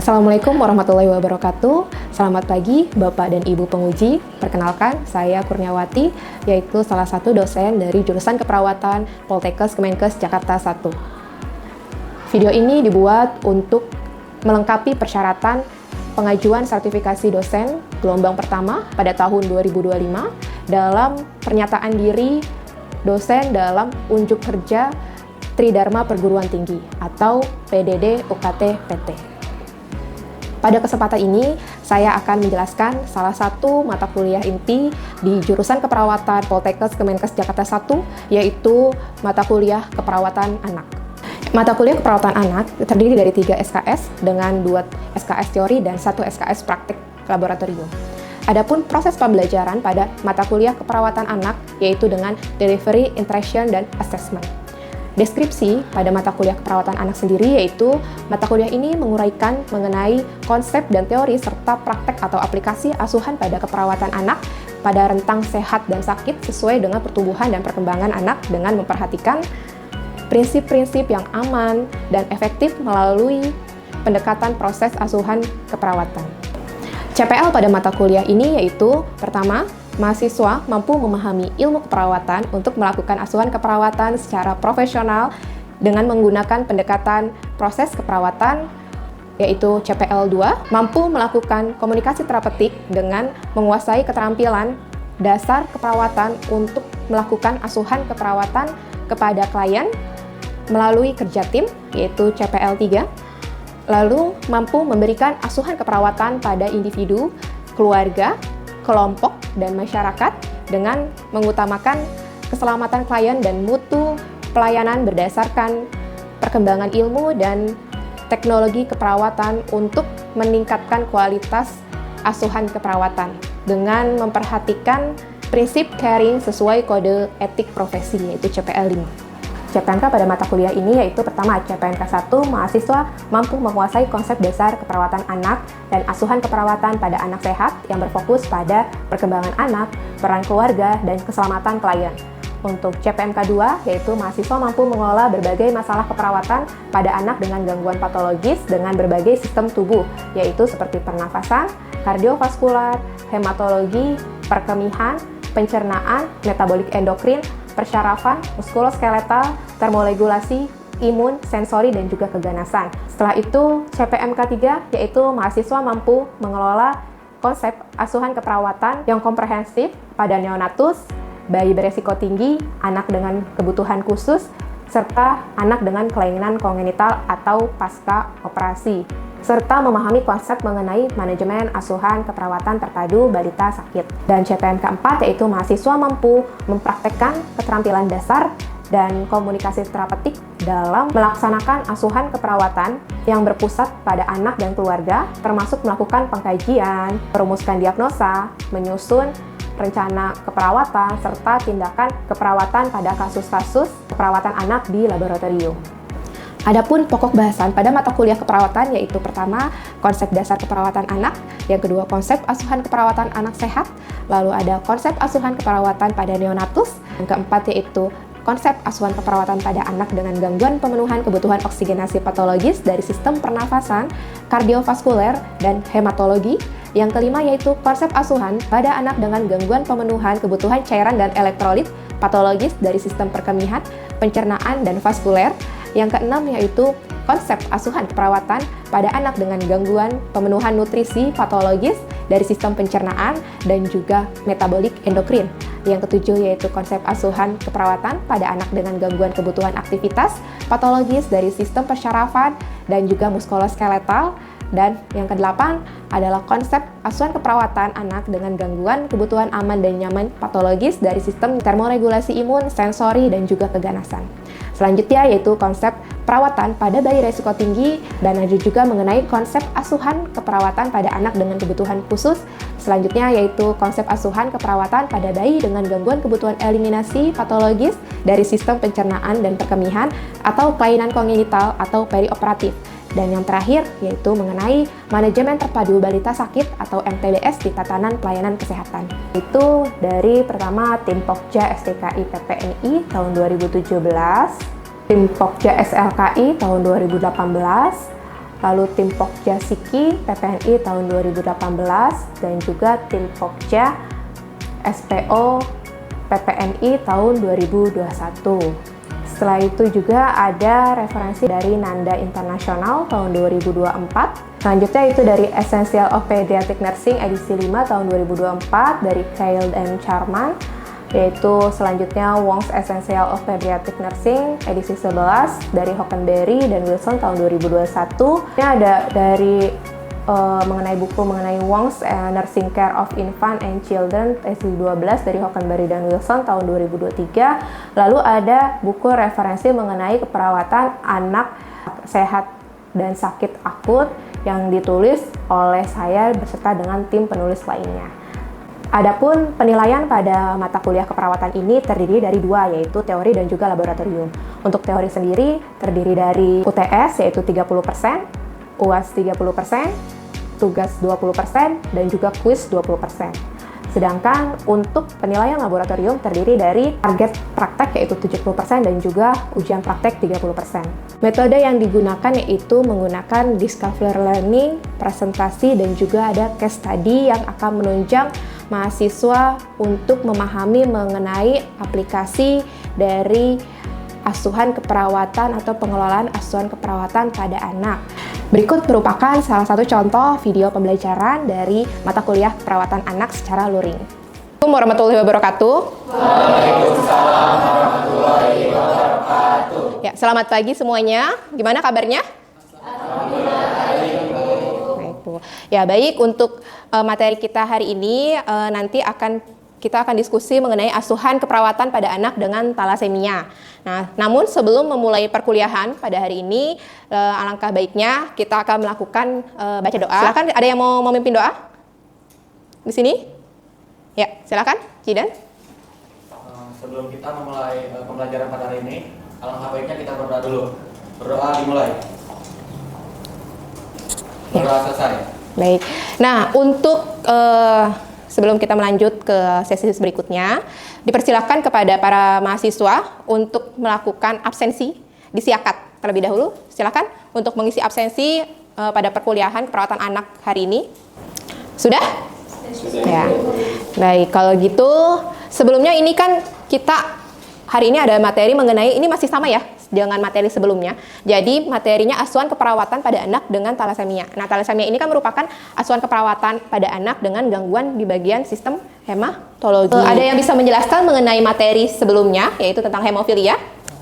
Assalamualaikum warahmatullahi wabarakatuh. Selamat pagi Bapak dan Ibu penguji. Perkenalkan, saya Kurniawati, yaitu salah satu dosen dari jurusan keperawatan Poltekkes Kemenkes Jakarta 1. Video ini dibuat untuk melengkapi persyaratan pengajuan sertifikasi dosen gelombang pertama pada tahun 2025 dalam pernyataan diri dosen dalam unjuk kerja Tridharma Perguruan Tinggi atau PDD UKT PT. Pada kesempatan ini, saya akan menjelaskan salah satu mata kuliah inti di jurusan keperawatan Poltekkes Kemenkes Jakarta 1, yaitu mata kuliah keperawatan anak. Mata kuliah keperawatan anak terdiri dari 3 SKS dengan 2 SKS teori dan 1 SKS praktik laboratorium. Adapun proses pembelajaran pada mata kuliah keperawatan anak yaitu dengan delivery, interaction, dan assessment. Deskripsi pada mata kuliah keperawatan anak sendiri yaitu mata kuliah ini menguraikan mengenai konsep dan teori serta praktek atau aplikasi asuhan pada keperawatan anak pada rentang sehat dan sakit sesuai dengan pertumbuhan dan perkembangan anak dengan memperhatikan prinsip-prinsip yang aman dan efektif melalui pendekatan proses asuhan keperawatan. CPL pada mata kuliah ini yaitu pertama, mahasiswa mampu memahami ilmu keperawatan untuk melakukan asuhan keperawatan secara profesional dengan menggunakan pendekatan proses keperawatan yaitu CPL 2, mampu melakukan komunikasi terapeutik dengan menguasai keterampilan dasar keperawatan untuk melakukan asuhan keperawatan kepada klien melalui kerja tim yaitu CPL 3, lalu mampu memberikan asuhan keperawatan pada individu, keluarga, kelompok, dan masyarakat dengan mengutamakan keselamatan klien dan mutu pelayanan berdasarkan perkembangan ilmu dan teknologi keperawatan untuk meningkatkan kualitas asuhan keperawatan dengan memperhatikan prinsip caring sesuai kode etik profesi yaitu CPL 5. CPNK pada mata kuliah ini yaitu pertama, CPNK 1, mahasiswa mampu menguasai konsep dasar keperawatan anak dan asuhan keperawatan pada anak sehat yang berfokus pada perkembangan anak, peran keluarga, dan keselamatan klien. Untuk CPNK 2, yaitu mahasiswa mampu mengelola berbagai masalah keperawatan pada anak dengan gangguan patologis dengan berbagai sistem tubuh, yaitu seperti pernafasan, kardiovaskular, hematologi, perkemihan, pencernaan, metabolik endokrin, persyarafan, muskuloskeletal, termoregulasi, imun, sensori, dan juga keganasan. Setelah itu, CPMK 3 yaitu mahasiswa mampu mengelola konsep asuhan keperawatan yang komprehensif pada neonatus, bayi beresiko tinggi, anak dengan kebutuhan khusus, serta anak dengan kelainan kongenital atau pasca operasi, serta memahami konsep mengenai manajemen asuhan keperawatan terpadu balita sakit. Dan CPNK 4 yaitu mahasiswa mampu mempraktekkan keterampilan dasar dan komunikasi terapeutik dalam melaksanakan asuhan keperawatan yang berpusat pada anak dan keluarga, termasuk melakukan pengkajian, merumuskan diagnosa, menyusun rencana keperawatan, serta tindakan keperawatan pada kasus-kasus keperawatan anak di laboratorium. Adapun pokok bahasan pada mata kuliah keperawatan yaitu pertama, konsep dasar keperawatan anak, yang kedua konsep asuhan keperawatan anak sehat, lalu ada konsep asuhan keperawatan pada neonatus, yang keempat yaitu konsep asuhan keperawatan pada anak dengan gangguan pemenuhan kebutuhan oksigenasi patologis dari sistem pernafasan, kardiovaskuler, dan hematologi. Yang kelima yaitu konsep asuhan pada anak dengan gangguan pemenuhan kebutuhan cairan dan elektrolit patologis dari sistem perkemihan, pencernaan, dan vaskuler. Yang keenam yaitu konsep asuhan keperawatan pada anak dengan gangguan pemenuhan nutrisi patologis dari sistem pencernaan dan juga metabolik endokrin. Yang ketujuh yaitu konsep asuhan keperawatan pada anak dengan gangguan kebutuhan aktivitas patologis dari sistem persyarafan dan juga muskuloskeletal. Dan yang kedelapan adalah konsep asuhan keperawatan anak dengan gangguan kebutuhan aman dan nyaman patologis dari sistem termoregulasi imun, sensori, dan juga keganasan. Selanjutnya yaitu konsep perawatan pada bayi resiko tinggi dan ada juga mengenai konsep asuhan keperawatan pada anak dengan kebutuhan khusus. Selanjutnya yaitu konsep asuhan keperawatan pada bayi dengan gangguan kebutuhan eliminasi patologis dari sistem pencernaan dan perkemihan atau kelainan kongenital atau perioperatif. Dan yang terakhir yaitu mengenai manajemen terpadu balita sakit atau MTBS di tatanan pelayanan kesehatan. Itu dari pertama tim Pokja STKI PPNI tahun 2017, tim Pokja SLKI tahun 2018, lalu tim Pokja Siki PPNI tahun 2018, dan juga tim Pokja SPO PPNI tahun 2021. Setelah itu juga ada referensi dari Nanda Internasional tahun 2024. Selanjutnya itu dari Essential of Pediatric Nursing edisi 5 tahun 2024 dari Kyle and Charman. Yaitu selanjutnya Wong's Essential of Pediatric Nursing edisi 11 dari Hockenberry dan Wilson tahun 2021. Ini ada dari mengenai buku mengenai Wong's Nursing Care of Infant and Children edisi 12 dari Hockenberry dan Wilson tahun 2023. Lalu ada buku referensi mengenai keperawatan anak sehat dan sakit akut yang ditulis oleh saya beserta dengan tim penulis lainnya. Adapun penilaian pada mata kuliah keperawatan ini terdiri dari dua, yaitu teori dan juga laboratorium. Untuk teori sendiri terdiri dari UTS yaitu 30%, UAS 30%, tugas 20%, dan juga kuis 20%. Sedangkan untuk penilaian laboratorium terdiri dari target praktek yaitu 70% dan juga ujian praktek 30%. Metode yang digunakan yaitu menggunakan discover learning, presentasi, dan juga ada case study yang akan menunjang mahasiswa untuk memahami mengenai aplikasi dari asuhan keperawatan atau pengelolaan asuhan keperawatan pada anak. Berikut merupakan salah satu contoh video pembelajaran dari mata kuliah perawatan anak secara luring. Assalamualaikum warahmatullahi wabarakatuh. Waalaikumsalam warahmatullahi wabarakatuh. Ya, selamat pagi semuanya. Gimana kabarnya? Baik, Bu. Ya, baik, untuk materi kita hari ini nanti kita akan diskusi mengenai asuhan keperawatan pada anak dengan talasemia. Nah, namun sebelum memulai perkuliahan pada hari ini, alangkah baiknya kita akan melakukan baca doa. Silakan, ada yang mau memimpin doa? Di sini? Ya, silakan, Cidan. Sebelum kita memulai pembelajaran pada hari ini, alangkah baiknya kita berdoa dulu. Berdoa dimulai. Berdoa selesai. Baik. Nah, untuk sebelum kita melanjut ke sesi berikutnya, dipersilakan kepada para mahasiswa untuk melakukan absensi di Siakat terlebih dahulu. Silakan untuk mengisi absensi pada perkuliahan keperawatan anak hari ini. Sudah? Sudah. Ya. Baik, kalau gitu sebelumnya ini kan kita hari ini ada materi mengenai, ini masih sama ya dengan materi sebelumnya. Jadi materinya asuhan keperawatan pada anak dengan talasemia. Nah, talasemia ini kan merupakan asuhan keperawatan pada anak dengan gangguan di bagian sistem hematologi. Ada yang bisa menjelaskan mengenai materi sebelumnya, yaitu tentang hemofilia?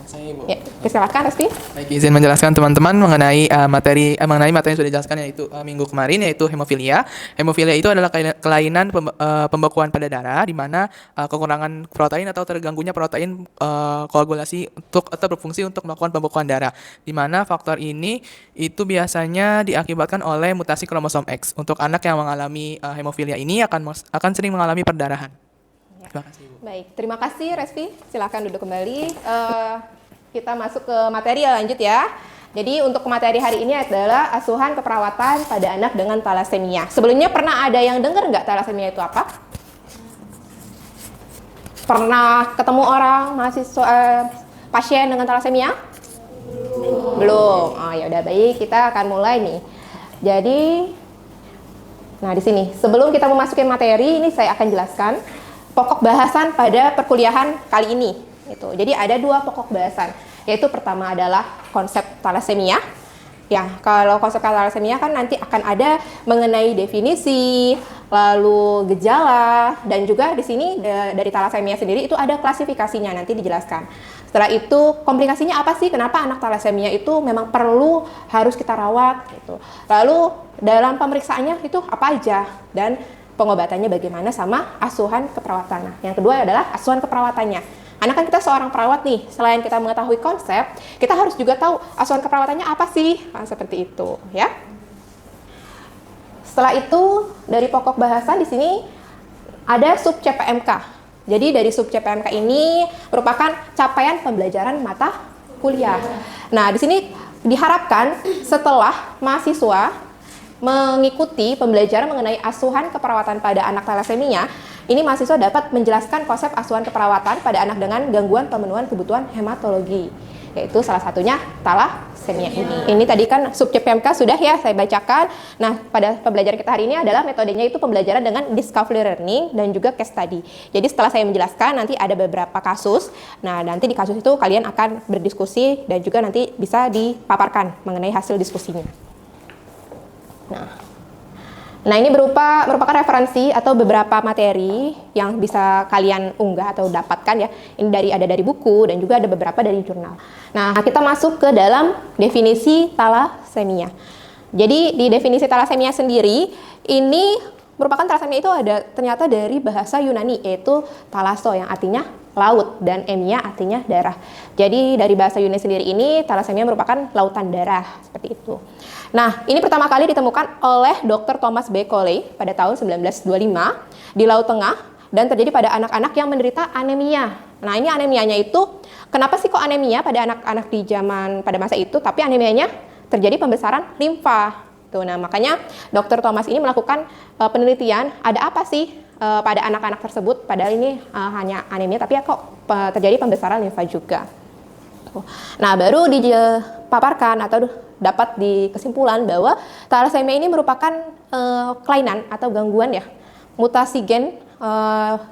Saya, Ibu. Ya, silakan, Respi. Baik, izin menjelaskan teman-teman mengenai materi yang sudah dijelaskan, yaitu minggu kemarin, yaitu hemofilia. Hemofilia itu adalah kelainan pembekuan pada darah, di mana kekurangan protein atau terganggunya protein koagulasi atau berfungsi untuk melakukan pembekuan darah. Di mana faktor ini itu biasanya diakibatkan oleh mutasi kromosom X. Untuk anak yang mengalami hemofilia ini akan sering mengalami perdarahan. Terima kasih, Ibu. Baik, terima kasih Respi. Silakan duduk kembali. Kita masuk ke materi lanjut ya. Jadi untuk materi hari ini adalah asuhan keperawatan pada anak dengan talasemia. Sebelumnya pernah ada yang dengar nggak talasemia itu apa? Pernah ketemu orang mahasiswa pasien dengan talasemia? Belum. Oh ya udah, baik, kita akan mulai nih. Jadi, nah di sini sebelum kita memasuki materi ini saya akan jelaskan pokok bahasan pada perkuliahan kali ini. Jadi ada dua pokok bahasan, yaitu pertama adalah konsep talasemia. Ya, kalau konsep talasemia kan nanti akan ada mengenai definisi, lalu gejala, dan juga di sini dari talasemia sendiri itu ada klasifikasinya, nanti dijelaskan. Setelah itu komplikasinya apa sih? Kenapa anak talasemia itu memang perlu harus kita rawat gitu. Lalu dalam pemeriksaannya itu apa aja, dan pengobatannya bagaimana, sama asuhan keperawatan. Nah, yang kedua adalah asuhan keperawatannya. Karena kan kita seorang perawat nih, selain kita mengetahui konsep, kita harus juga tahu asuhan keperawatannya apa sih, nah, seperti itu, ya. Setelah itu dari pokok bahasan di sini ada sub CPMK. Jadi dari sub CPMK ini merupakan capaian pembelajaran mata kuliah. Nah, di sini diharapkan setelah mahasiswa mengikuti pembelajaran mengenai asuhan keperawatan pada anak talasemia, ini mahasiswa dapat menjelaskan konsep asuhan keperawatan pada anak dengan gangguan pemenuhan kebutuhan hematologi. yaitu salah satunya thalassemia ini. Ini tadi kan subjek PMK sudah ya saya bacakan. Nah, pada pembelajaran kita hari ini adalah metodenya itu pembelajaran dengan discovery learning dan juga case study. Jadi setelah saya menjelaskan nanti ada beberapa kasus. Nah, nanti di kasus itu kalian akan berdiskusi dan juga nanti bisa dipaparkan mengenai hasil diskusinya. Nah, ini merupakan referensi atau beberapa materi yang bisa kalian unggah atau dapatkan ya. Ini ada dari buku dan juga ada beberapa dari jurnal. Nah, kita masuk ke dalam definisi thalassemia. Jadi di definisi thalassemia sendiri, ini merupakan thalassemia itu ada ternyata dari bahasa Yunani, yaitu thalasso yang artinya laut dan emia artinya darah. Jadi dari bahasa Yunani sendiri ini thalassemia merupakan lautan darah seperti itu. Nah, ini pertama kali ditemukan oleh Dr. Thomas B. Coley pada tahun 1925 di Laut Tengah dan terjadi pada anak-anak yang menderita anemia. Nah, ini anemianya itu, kenapa sih kok anemia pada anak-anak di zaman pada masa itu, tapi anemianya terjadi pembesaran limfa. Tuh, nah, makanya Dr. Thomas ini melakukan penelitian, ada apa sih pada anak-anak tersebut, padahal ini hanya anemia, tapi ya kok terjadi pembesaran limfa juga. Nah, baru dipaparkan atau dapat dikesimpulan bahwa thalassemia ini merupakan kelainan atau gangguan ya, mutasi gen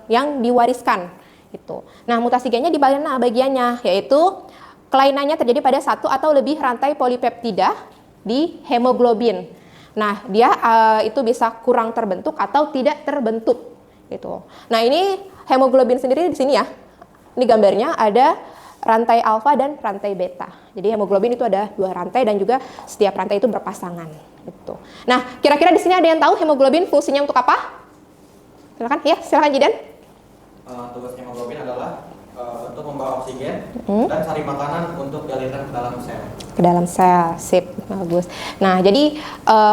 yang diwariskan itu. Nah, mutasi gennya di mana bagiannya, yaitu kelainannya terjadi pada satu atau lebih rantai polipeptida di hemoglobin. Nah, dia itu bisa kurang terbentuk atau tidak terbentuk gitu. Nah, ini hemoglobin sendiri di sini ya. Ini gambarnya ada rantai alfa dan rantai beta. Jadi hemoglobin itu ada 2 rantai dan juga setiap rantai itu berpasangan. Gitu. Nah, kira-kira di sini ada yang tahu hemoglobin fungsinya untuk apa? Silakan, ya, silakan Jidan. Tugas hemoglobin adalah untuk membawa oksigen dan cari makanan untuk dialirkan ke dalam sel. Ke dalam sel, sip, bagus. Nah, jadi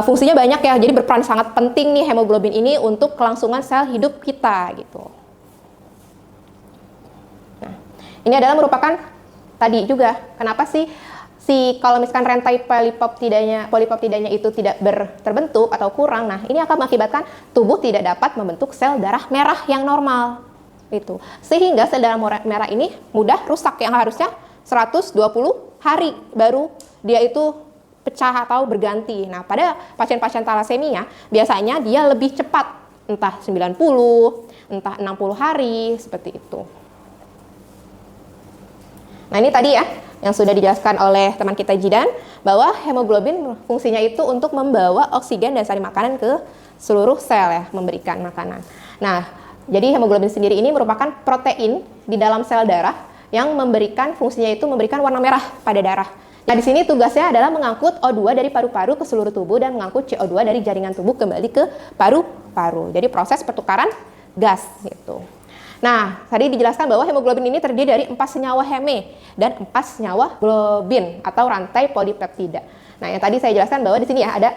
fungsinya banyak ya. Jadi berperan sangat penting nih hemoglobin ini untuk kelangsungan sel hidup kita gitu. Ini adalah merupakan tadi juga kenapa sih kalau misalkan rantai polipeptidanya itu tidak terbentuk atau kurang, nah ini akan mengakibatkan tubuh tidak dapat membentuk sel darah merah yang normal itu. Sehingga sel darah merah ini mudah rusak yang harusnya 120 hari baru dia itu pecah atau berganti. Nah, pada pasien-pasien thalassemia biasanya dia lebih cepat, entah 90, entah 60 hari seperti itu. Nah, ini tadi ya yang sudah dijelaskan oleh teman kita Jidan bahwa hemoglobin fungsinya itu untuk membawa oksigen dan sari makanan ke seluruh sel ya, memberikan makanan. Nah, jadi hemoglobin sendiri ini merupakan protein di dalam sel darah yang fungsinya itu memberikan warna merah pada darah. Nah, di sini tugasnya adalah mengangkut O2 dari paru-paru ke seluruh tubuh dan mengangkut CO2 dari jaringan tubuh kembali ke paru-paru. Jadi proses pertukaran gas gitu. Nah, tadi dijelaskan bahwa hemoglobin ini terdiri dari 4 senyawa heme dan 4 senyawa globin atau rantai polipeptida. Nah, yang tadi saya jelaskan bahwa di sini ya ada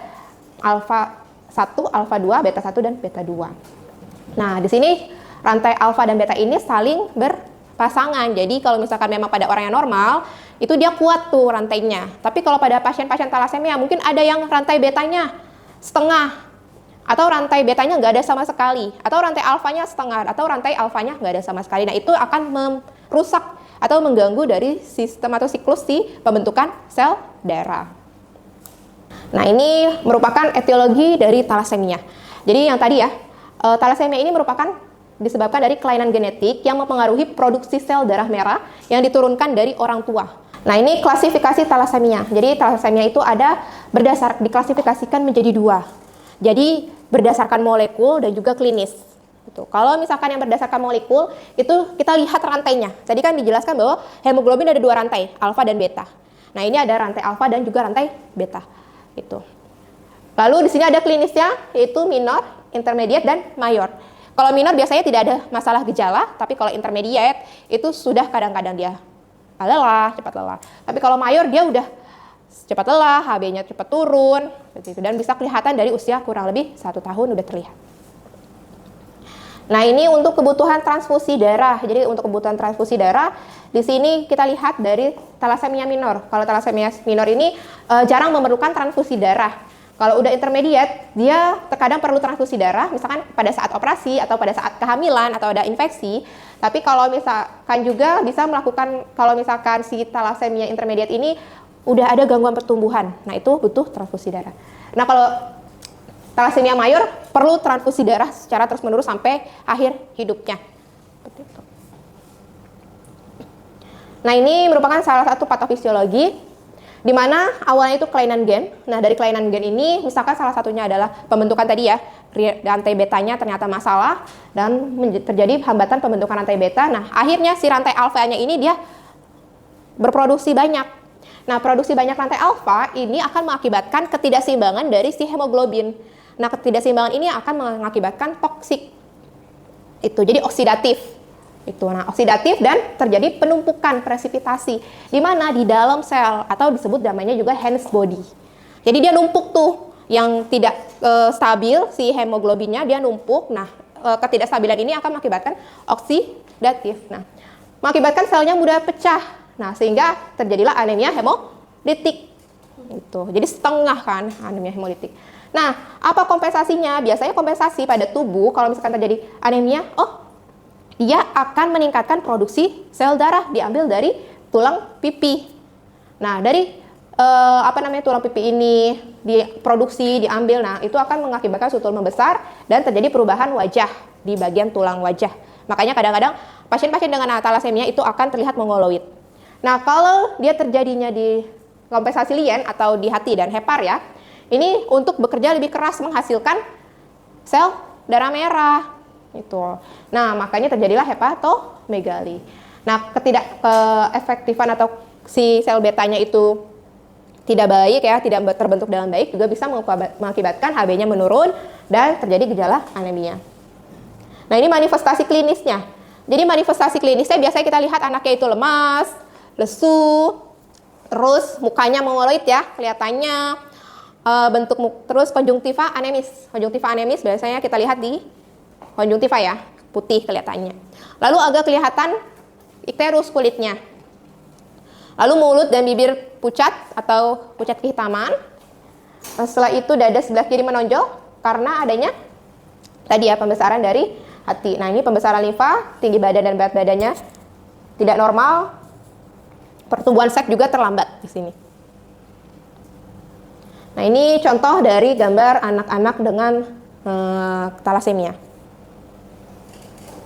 alfa 1, alfa 2, beta 1 dan beta 2. Nah, di sini rantai alfa dan beta ini saling berpasangan. Jadi kalau misalkan memang pada orang yang normal, itu dia kuat tuh rantainya. Tapi kalau pada pasien-pasien thalassemia mungkin ada yang rantai betanya setengah, atau rantai betanya nggak ada sama sekali, atau rantai alfanya setengah, atau rantai alfanya nggak ada sama sekali. Nah, itu akan merusak atau mengganggu dari sistem atau siklus si pembentukan sel darah. Nah, ini merupakan etiologi dari thalassemia. Jadi yang tadi ya, thalassemia ini merupakan disebabkan dari kelainan genetik yang mempengaruhi produksi sel darah merah yang diturunkan dari orang tua. Nah, ini klasifikasi thalassemia. Jadi thalassemia itu diklasifikasikan menjadi 2. Jadi berdasarkan molekul dan juga klinis. Gitu. Kalau misalkan yang berdasarkan molekul itu kita lihat rantainya. Tadi kan dijelaskan bahwa hemoglobin ada 2 rantai, alfa dan beta. Nah, ini ada rantai alfa dan juga rantai beta. Gitu. Lalu di sini ada klinisnya yaitu minor, intermediate dan mayor. Kalau minor biasanya tidak ada masalah gejala, tapi kalau intermediate itu sudah kadang-kadang dia lelah, cepat lelah. Tapi kalau mayor dia udah cepat lelah, HB-nya cepat turun, dan bisa kelihatan dari usia kurang lebih 1 tahun udah terlihat. Nah, ini untuk kebutuhan transfusi darah. Jadi untuk kebutuhan transfusi darah, di sini kita lihat dari thalassemia minor. Kalau thalassemia minor ini jarang memerlukan transfusi darah. Kalau udah intermediate, dia terkadang perlu transfusi darah, misalkan pada saat operasi atau pada saat kehamilan atau ada infeksi. Tapi kalau misalkan juga bisa melakukan, kalau misalkan si thalassemia intermediate ini udah ada gangguan pertumbuhan, nah itu butuh transfusi darah. Nah kalau thalassemia mayor perlu transfusi darah secara terus-menerus sampai akhir hidupnya. Nah ini merupakan salah satu patofisiologi di mana awalnya itu kelainan gen. Nah dari kelainan gen ini misalkan salah satunya adalah pembentukan tadi ya, rantai betanya ternyata masalah dan terjadi hambatan pembentukan rantai beta. Nah akhirnya si rantai alfanya ini dia berproduksi banyak. Nah produksi banyak rantai alfa ini akan mengakibatkan ketidakseimbangan dari si hemoglobin. Nah ketidakseimbangan ini akan mengakibatkan toksik. Itu jadi oksidatif. Itu nah oksidatif dan terjadi penumpukan presipitasi di mana di dalam sel atau disebut namanya juga Hen's body. Jadi dia numpuk tuh yang tidak stabil si hemoglobinnya dia numpuk. Nah ketidakstabilan ini akan mengakibatkan oksidatif. Nah mengakibatkan selnya mudah pecah. Nah sehingga terjadilah anemia hemolitik. Gitu. Jadi setengah kan anemia hemolitik. Nah apa kompensasinya? Biasanya kompensasi pada tubuh kalau misalkan terjadi anemia, dia akan meningkatkan produksi sel darah diambil dari tulang pipi. Nah, dari tulang pipi ini diproduksi, diambil. Nah, itu akan mengakibatkan sutul membesar dan terjadi perubahan wajah di bagian tulang wajah. Makanya kadang-kadang pasien-pasien dengan thalassemia itu akan terlihat mongoloid. Nah, kalau dia terjadinya di kompensasi lien atau di hati dan hepar ya, ini untuk bekerja lebih keras menghasilkan sel darah merah. Itu. Nah, makanya terjadilah hepatomegali. Nah, efektifan atau si sel betanya itu tidak baik ya, tidak terbentuk dengan baik juga bisa mengakibatkan HB-nya menurun dan terjadi gejala anemia. Nah, ini manifestasi klinisnya. Jadi manifestasi klinisnya biasanya kita lihat anaknya itu lemas, lesu, terus mukanya mongoloid ya, kelihatannya terus konjungtiva anemis. Konjungtiva anemis biasanya kita lihat di konjungtiva ya, putih kelihatannya. Lalu agak kelihatan ikterus kulitnya. Lalu mulut dan bibir pucat atau pucat kehitaman. Setelah itu dada sebelah kiri menonjol karena adanya tadi ya pembesaran dari hati. Nah ini pembesaran limfa, tinggi badan dan berat badannya tidak normal. Pertumbuhan seks juga terlambat di sini. Nah ini contoh dari gambar anak-anak dengan thalassemia.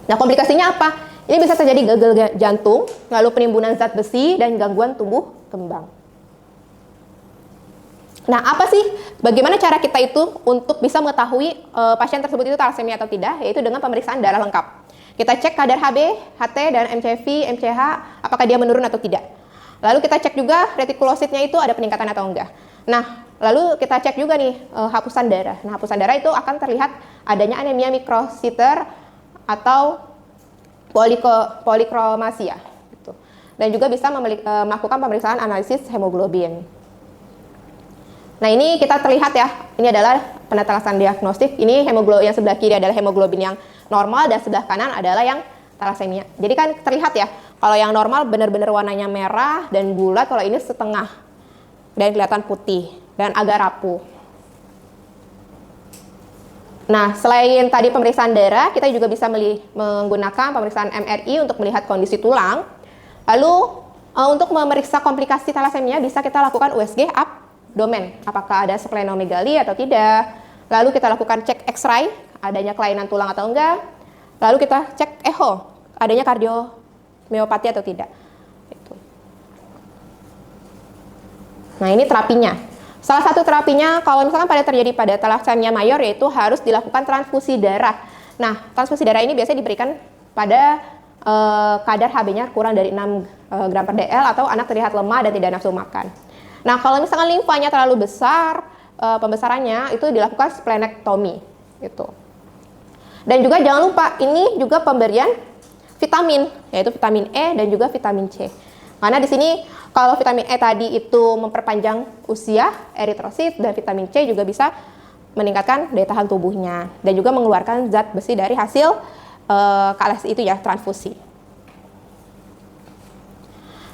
Nah, komplikasinya apa? Ini bisa terjadi gagal jantung, lalu penimbunan zat besi, dan gangguan tumbuh kembang. Nah, apa sih? Bagaimana cara kita itu untuk bisa mengetahui pasien tersebut itu thalassemia atau tidak? Yaitu dengan pemeriksaan darah lengkap. Kita cek kadar HB, HT, dan MCV, MCH, apakah dia menurun atau tidak. Lalu kita cek juga retikulositnya itu ada peningkatan atau enggak. Nah, lalu kita cek juga nih hapusan darah. Nah, hapusan darah itu akan terlihat adanya anemia mikrositer atau polikromasia gitu. Dan juga bisa melakukan pemeriksaan analisis hemoglobin. Nah ini kita terlihat ya, ini adalah penetelasan diagnostik. Ini hemoglobin yang sebelah kiri adalah hemoglobin yang normal dan sebelah kanan adalah yang thalassemia. Jadi kan terlihat ya, kalau yang normal benar-benar warnanya merah dan bulat, kalau ini setengah dan kelihatan putih dan agak rapuh. Nah, selain tadi pemeriksaan darah, kita juga bisa menggunakan pemeriksaan MRI untuk melihat kondisi tulang. Lalu, untuk memeriksa komplikasi thalassemia, bisa kita lakukan USG abdomen. Apakah ada splenomegali atau tidak. Lalu kita lakukan cek X-ray, adanya kelainan tulang atau enggak. Lalu kita cek echo, adanya kardiomyopati atau tidak. Nah, ini terapinya. Salah satu terapinya kalau misalkan terjadi pada thalassemia mayor yaitu harus dilakukan transfusi darah. Nah, transfusi darah ini biasanya diberikan pada kadar HB-nya kurang dari 6 gram per dl atau anak terlihat lemah dan tidak nafsu makan. Nah, kalau misalkan limfanya terlalu besar, pembesarannya itu dilakukan splenektomi gitu. Dan juga jangan lupa ini juga pemberian vitamin, yaitu vitamin E dan juga vitamin C. Karena di sini kalau vitamin E tadi itu memperpanjang usia eritrosit dan vitamin C juga bisa meningkatkan daya tahan tubuhnya dan juga mengeluarkan zat besi dari hasil itu ya transfusi.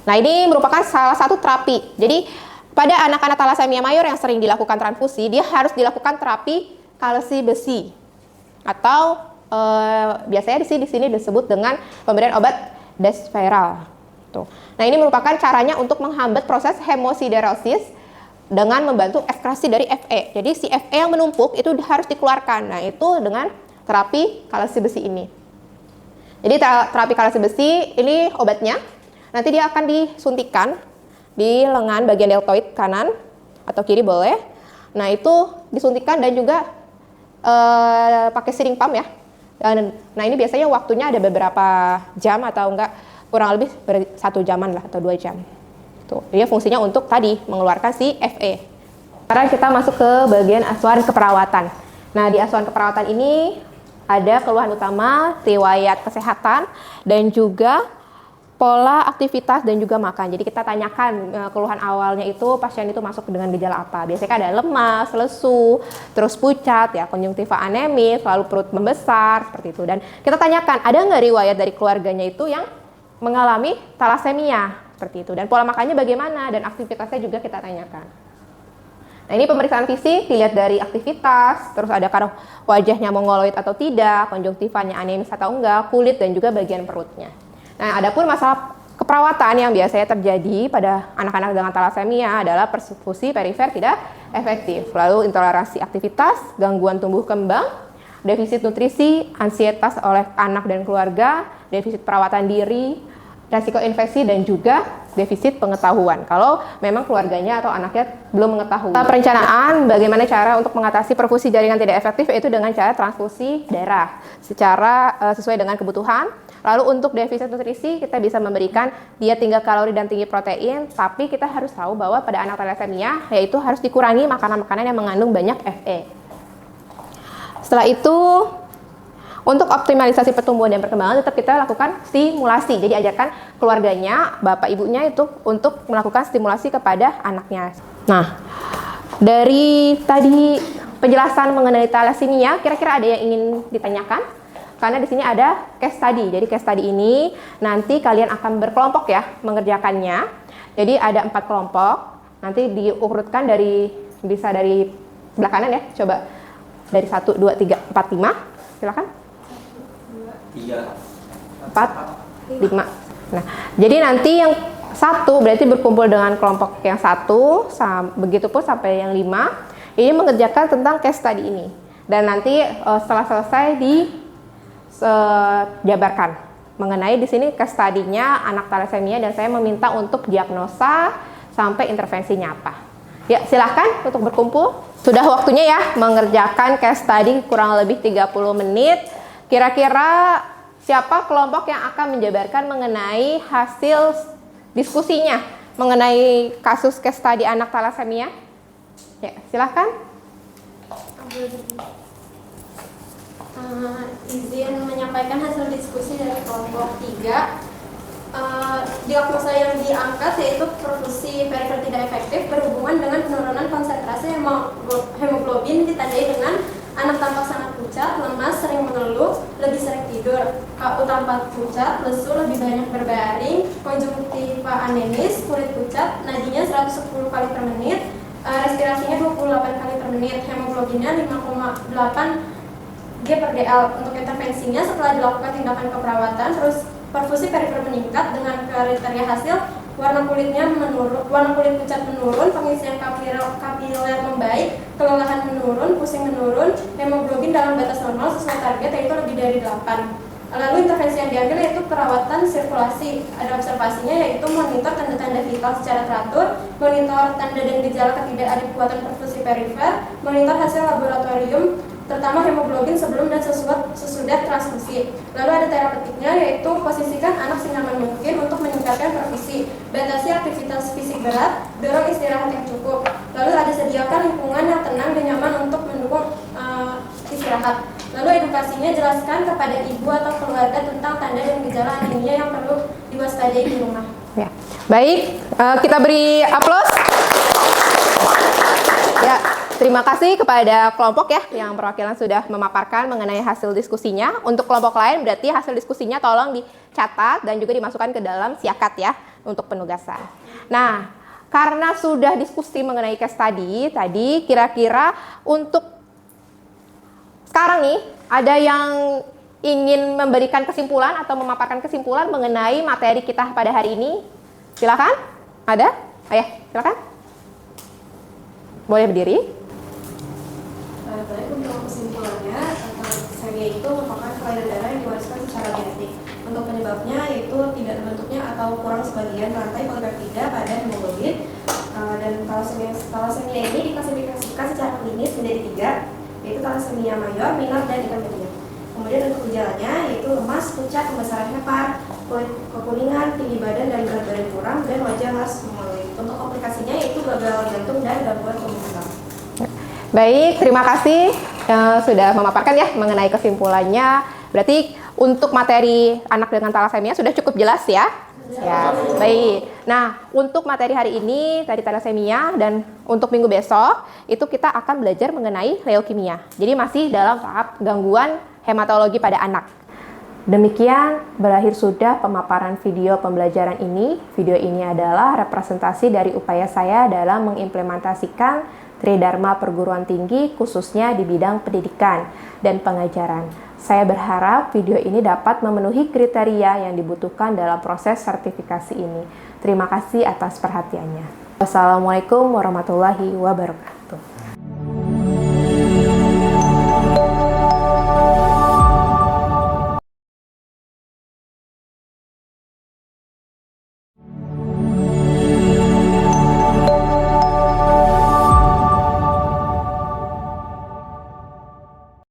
Nah ini merupakan salah satu terapi. Jadi pada anak-anak thalassemia mayor yang sering dilakukan transfusi, dia harus dilakukan terapi kalsi besi atau biasanya di sini disebut dengan pemberian obat desferal. Tuh. Nah, ini merupakan caranya untuk menghambat proses hemosiderosis dengan membantu ekskresi dari Fe. Jadi si Fe yang menumpuk itu harus dikeluarkan. Nah, itu dengan terapi kalsi besi ini. Jadi terapi kalsi besi ini obatnya. Nanti dia akan disuntikan di lengan bagian deltoid kanan atau kiri boleh. Nah, itu disuntikan dan juga pakai syringe pump ya. Nah, ini biasanya waktunya ada beberapa jam atau enggak, kurang lebih 1 jaman lah atau 2 jam. Tuh, dia fungsinya untuk tadi mengeluarkan si Fe. Sekarang kita masuk ke bagian asuhan keperawatan. Nah, di asuhan keperawatan ini ada keluhan utama, riwayat kesehatan, dan juga pola aktivitas dan juga makan. Jadi kita tanyakan keluhan awalnya itu pasien itu masuk dengan gejala apa. Biasanya ada lemas, lesu, terus pucat, ya, konjungtiva anemis, lalu perut membesar, seperti itu. Dan kita tanyakan, ada nggak riwayat dari keluarganya itu yang mengalami talasemia, seperti itu. Dan pola makannya bagaimana, dan aktivitasnya juga kita tanyakan. Nah, ini pemeriksaan fisik, dilihat dari aktivitas, terus adakah wajahnya mongoloid atau tidak, konjungtivanya anemis atau enggak, kulit, dan juga bagian perutnya. Nah, adapun masalah keperawatan yang biasanya terjadi pada anak-anak dengan talasemia adalah perfusi perifer tidak efektif, lalu intoleransi aktivitas, gangguan tumbuh kembang, defisit nutrisi, ansietas oleh anak dan keluarga, defisit perawatan diri, resiko infeksi, dan juga defisit pengetahuan kalau memang keluarganya atau anaknya belum mengetahui. Perencanaan bagaimana cara untuk mengatasi perfusi jaringan tidak efektif yaitu dengan cara transfusi darah secara sesuai dengan kebutuhan. Lalu untuk defisit nutrisi kita bisa memberikan diet tinggi kalori dan tinggi protein, tapi kita harus tahu bahwa pada anak talasemia yaitu harus dikurangi makanan-makanan yang mengandung banyak Fe. Setelah itu, untuk optimalisasi pertumbuhan dan perkembangan tetap kita lakukan stimulasi. Jadi ajarkan keluarganya, bapak ibunya itu untuk melakukan stimulasi kepada anaknya. Nah, dari tadi penjelasan mengenai talasemia, kira-kira ada yang ingin ditanyakan? Karena di sini ada case study. Jadi case study ini nanti kalian akan berkelompok ya mengerjakannya. Jadi ada 4 kelompok. Nanti diurutkan bisa dari sebelah kanan ya. Coba dari 1, 2, 3, 4, 5. Silakan. 4, 5. Nah, jadi nanti yang 1 berarti berkumpul dengan kelompok yang 1, begitupun sampai yang 5. Ini mengerjakan tentang case study ini. Dan nanti setelah selesai jabarkan mengenai di sini case study-nya anak talasemia dan saya meminta untuk diagnosa sampai intervensinya apa. Ya, silahkan untuk berkumpul. Sudah waktunya ya mengerjakan case study kurang lebih 30 menit. Kira-kira siapa kelompok yang akan menjabarkan mengenai hasil diskusinya mengenai kasus case study anak talasemia? Ya, silahkan. Izin menyampaikan hasil diskusi dari kelompok 3. Diagnosa yang diangkat yaitu perfusi perifer tidak efektif berhubungan dengan penurunan konsentrasi hemoglobin ditandai dengan anak tampak sangat pucat, lemas, sering mengeluh, lebih sering tidur, tampak pucat, lesu, lebih banyak berbaring, konjungtiva anemis, kulit pucat, nadinya 110 kali per menit, respirasinya 28 kali per menit, hemoglobinnya 5,8 G per DL. Untuk intervensinya setelah dilakukan tindakan keperawatan, terus perfusi perifer meningkat dengan kriteria hasil warna kulit pucat menurun, pengisian kapiler membaik, kelelahan menurun, pusing menurun, hemoglobin dalam batas normal sesuai target yaitu lebih dari 8. Lalu intervensi yang diambil yaitu perawatan sirkulasi. Ada observasinya yaitu monitor tanda-tanda vital secara teratur, monitor tanda dan gejala ketidakadekuatan perfusi perifer, monitor hasil laboratorium terutama hemoglobin sebelum dan sesudah transfusi. Lalu ada terapeutiknya yaitu posisikan anak senyaman mungkin untuk meningkatkan perfusi, batasi aktivitas fisik berat, dorong istirahat yang cukup. Lalu ada sediakan lingkungan yang tenang dan nyaman untuk mendukung istirahat. Lalu edukasinya jelaskan kepada ibu atau keluarga tentang tanda dan gejala anemia yang perlu diwaspadai di rumah. Ya. Baik, kita beri aplaus. Ya, terima kasih kepada kelompok ya yang perwakilan sudah memaparkan mengenai hasil diskusinya. Untuk kelompok lain berarti hasil diskusinya tolong dicatat dan juga dimasukkan ke dalam siakat ya untuk penugasan. Nah, karena sudah diskusi mengenai case study tadi, kira-kira untuk sekarang nih ada yang ingin memberikan kesimpulan atau memaparkan kesimpulan mengenai materi kita pada hari ini? Silakan. Ada? Ayah, silakan. Boleh berdiri. Baik, untuk kesimpulannya, thalassemia itu merupakan kelainan darah yang diwariskan secara genetik. Untuk penyebabnya yaitu tidak terbentuknya atau kurang sebagian rantai polipeptida pada hemoglobin. Dan thalassemia ini diklasifikasikan secara klinis menjadi 3, yaitu thalassemia mayor, minor, dan intermediate. Kemudian untuk gejalanya yaitu lemas, pucat, pembesaran hepar, kulit kekuningan, tinggi badan dan berat badan kurang, dan wajah harus memeluit. Untuk komplikasinya yaitu gagal jantung dan gangguan pembuluh. Baik, terima kasih sudah memaparkan ya mengenai kesimpulannya. Berarti untuk materi anak dengan thalassemia sudah cukup jelas ya? Ya, baik. Nah, untuk materi hari ini tadi thalassemia dan untuk minggu besok itu kita akan belajar mengenai leukemia. Jadi masih dalam tahap gangguan hematologi pada anak. Demikian berakhir sudah pemaparan video pembelajaran ini. Video ini adalah representasi dari upaya saya dalam mengimplementasikan Tridharma Perguruan Tinggi khususnya di bidang pendidikan dan pengajaran. Saya berharap video ini dapat memenuhi kriteria yang dibutuhkan dalam proses sertifikasi ini. Terima kasih atas perhatiannya. Wassalamualaikum warahmatullahi wabarakatuh.